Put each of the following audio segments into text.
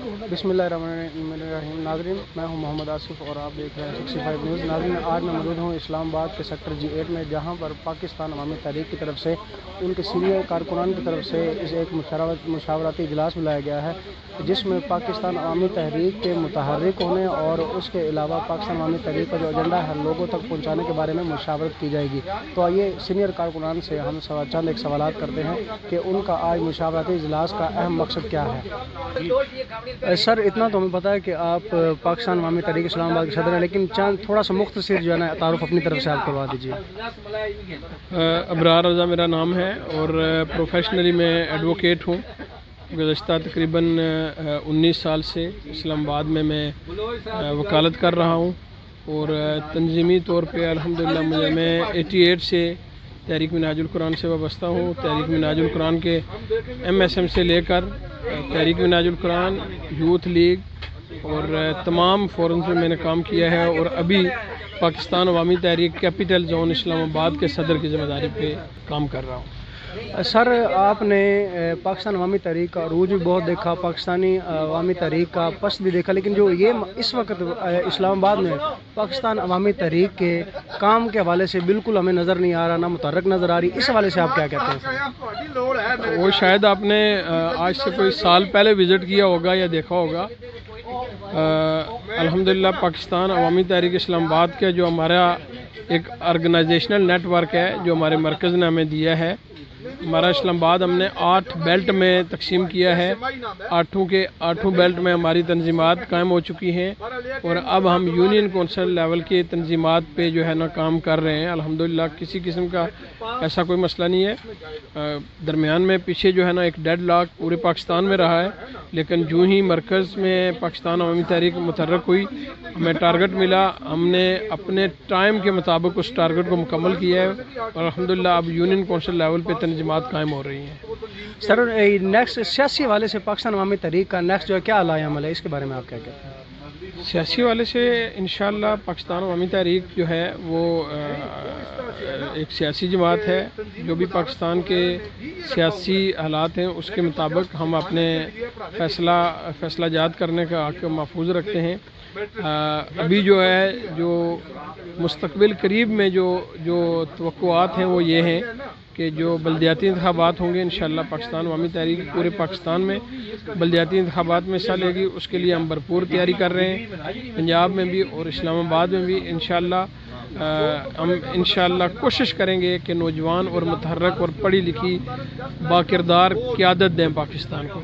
बिस्मिल्लाहिर्रहमानिर्रहीम। नाज़रीन, मैं हूं मोहम्मद आसिफ और आप देख रहे हैं 65 न्यूज़। नाज़रीन, आज मैं मौजूद हूं इस्लामाबाद के सेक्टर G8 में, जहां पर पाकिस्तान अवामी तहरीक की तरफ से उनके सीनियर कारकुनान की तरफ से इस एक मुशावरती इजलास बुलाया गया है, जिसमें पाकिस्तान अवामी तहरीक के मुतहर्रिक होने और उसके अलावा पाकिस्तान अवामी तहरीक का जो एजेंडा है लोगों तक पहुँचाने के बारे में मुशावरत की जाएगी। तो आइए सीनियर कारकुनान से हम चंद एक सवाल करते हैं कि उनका आज मुशावरती इजलास का अहम मकसद क्या है। सर, इतना तो हमें पता है कि आप पाकिस्तान अवामी तहरीक इस्लामाबाद के सदर हैं, लेकिन चंद थोड़ा सा मुख्तसर जो है ना तारुफ अपनी तरफ से आप करवा दीजिए। अबरार रज़ा मेरा नाम है और प्रोफेशनली मैं एडवोकेट हूँ। गुज़श्ता तकरीबन 19 साल से इस्लामाबाद में मैं वकालत कर रहा हूँ और तंजीमी तौर पे अल्हम्दुलिल्लाह मैं 88 से तहरीक मिनाजुल कुरान से वाबस्ता हूँ। तहरीक मिनाजुल कुरान के MSM से लेकर तहरीक मिनाजुल कुरान, यूथ लीग और तमाम फोरम में मैंने काम किया है और अभी पाकिस्तान अवामी तहरीक कैपिटल जोन इस्लामाबाद के सदर की ज़िम्मेदारी पे काम कर रहा हूँ। सर, आपने पाकिस्तान अवामी तहरीक का अरूज भी बहुत देखा, पाकिस्तानी अवामी तहरीक का पस्त भी देखा, लेकिन जो ये इस वक्त इस्लामाबाद में पाकिस्तान अवामी तहरीक के काम के हवाले से बिल्कुल हमें नज़र नहीं आ रहा, ना मुतहर्रिक नज़र आ रही, इस हवाले से आप क्या कहते हैं? वो शायद आपने आज से कोई साल पहले विज़िट किया होगा या देखा होगा। अल्हम्दुलिल्लाह पाकिस्तान अवामी तहरीक इस्लामाबाद का जो हमारा एक ऑर्गेनाइजेशनल नेटवर्क है, जो हमारे मरकज़ ने हमें दिया है, हमारा इस्लामाबाद हमने 8 बेल्ट में तकसीम किया है। 8 बेल्ट में हमारी तंजीमात कायम हो चुकी हैं और अब हम यूनियन कौंसिल लेवल के तंजीमात पे जो है ना काम कर रहे हैं। अल्हम्दुलिल्लाह किसी किस्म का ऐसा कोई मसला नहीं है। दरमियान में पीछे जो है ना एक डेड लॉक पूरे पाकिस्तान में रहा है, लेकिन जो ही मरकज़ में पाकिस्तान अवामी तहरीक मुतहर्रिक हुई, हमें टारगेट मिला, हमने अपने टाइम के मुताबिक उस टारगेट को मुकम्मल किया है और अल्हम्दुलिल्लाह अब यूनियन कौंसिल लेवल पे तंजीमात कायम हो रही हैं। सर, नेक्स्ट सियासी हवाले से पाकिस्तान अवामी तहरीक का नेक्स्ट जो है क्या अलाया अमल है, इसके बारे में आप क्या कहते हैं? सियासी वाले से इंशाअल्लाह पाकिस्तान अवामी तहरीक जो है वो एक सियासी जमात है। जो भी पाकिस्तान के सियासी हालात हैं उसके मुताबिक हम अपने फैसला जात करने का हक़ महफूज रखते हैं। अभी जो है जो मुस्तक़बिल करीब में जो तवक्कुआत हैं वो ये हैं कि जो बल्दियाती इंतखाबात होंगे इंशाअल्लाह पाकिस्तान अवामी तहरीक पूरे पाकिस्तान में बल्दियाती इंतखाबात में हिस्सा लेगी। उसके लिए हम भरपूर तैयारी कर रहे हैं, पंजाब में भी और इस्लामाबाद में भी। हम इंशाअल्लाह कोशिश करेंगे कि नौजवान और मुतहर्रिक और पढ़ी लिखी बाकिरदार क़यादत दें पाकिस्तान को।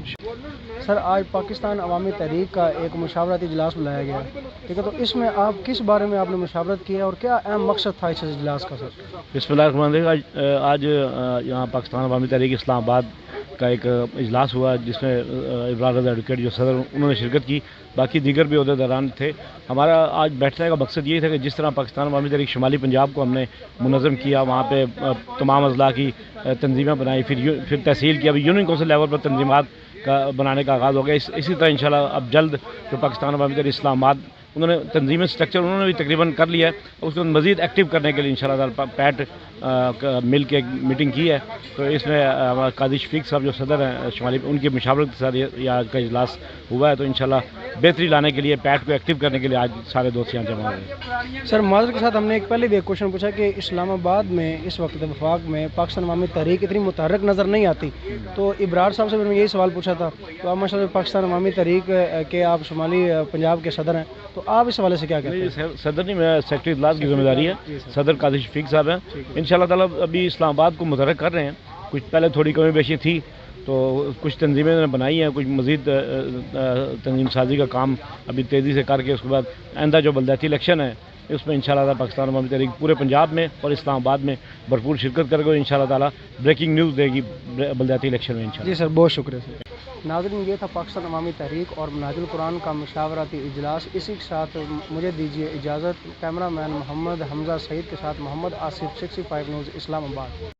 सर, आज पाकिस्तान अवामी तहरीक का एक मुशावरती इजलास बुलाया गया, ठीक है, तो इसमें आप किस बारे में आपने मुशावरत की है और क्या अहम मकसद था इस इजलास का? सर, बिस्मिल्लाहिर्रहमानिर्रहीम। आज यहाँ पाकिस्तान अवामी तहरीक इस्लामाबाद का एक इजलास हुआ, जिसमें अबरार रज़ा एडवोकेट जो सदर उन्होंने शिरकत की, बाकी दीगर भी अहदेदारान थे। हमारा आज बैठने का मकसद ये था कि जिस तरह पाकिस्तान अवामी तहरीक शुमाली पंजाब को हमने मुनज़्ज़म किया, वहाँ पे तमाम अज़ला की तंजीमें बनाई, फिर तहसील की, अभी यूनियन कौंसिल लेवल पर तंजीमात का बनाने का आगाज़ हो गया। इसी तरह इंशाल्लाह अब जल्द जो पाकिस्तान अवामी तहरीक इस्लामाबाद उन्होंने तंजीमी स्ट्रक्चर उन्होंने भी तकरीबन कर लिया है, उसको मज़ीद एक्टिव करने के लिए इंशाल्लाह पैट मिल के एक मीटिंग की है। तो इसमें हमारा काजी शफीक साहब जो सदर हैं शुमाली, उनकी मशावरत के साथ ये आज का इजलास हुआ है। तो इंशाल्लाह बेहतरी लाने के लिए, पैट को एक्टिव करने के लिए आज सारे दोस्त यहाँ जमा हुए। सर, माज़रत के साथ हमने एक पहले भी एक क्वेश्चन पूछा कि इस्लामाबाद में इस वक्त वफाक में पाकिस्तान अवामी तहरीक इतनी मुतहर्रिक नज़र नहीं आती, तो इब्रार साहब से मैंने यही सवाल पूछा था। तो आप माशाल्लाह पाकिस्तान अवामी तहरीक के आप शुमाली पंजाब के सदर हैं, तो आप इस हवाले से क्या कहते हैं? सदर नहीं, मेरा सेक्रेटरी इजलास की जिम्मेदारी है, सदर काजी शफीक साहब हैं। इंशाअल्लाह ताला अभी इस्लामाबाद को मुतहर्रिक कर रहे हैं। कुछ पहले थोड़ी कमी बेशी थी, तो कुछ तंजीमें बनाई हैं, कुछ मज़ीद तंजीम साजी का काम अभी तेज़ी से करके उसके बाद आइंदा जो बल्दियाती इलेक्शन है उसमें इंशाअल्लाह पाकिस्तान अवामी तहरीक पूरे पंजाब में और इस्लामाबाद में भरपूर शिरकत करेगा और इंशाअल्लाह ताला ब्रेकिंग न्यूज़ देगी बल्दियाती इलेक्शन में इंशाअल्लाह। जी सर, बहुत शुक्रिया सर। नाज़रीन, ये था पाकिस्तान अवामी तहरीक और मिनाजुल कुरान का मुशावरती इजलास। इसी के साथ मुझे दीजिए इजाज़त। कैमरा मैन मोहम्मद हमजा सईद के साथ मोहम्मद आसिफ, 65 न्यूज़ इस्लामाबाद।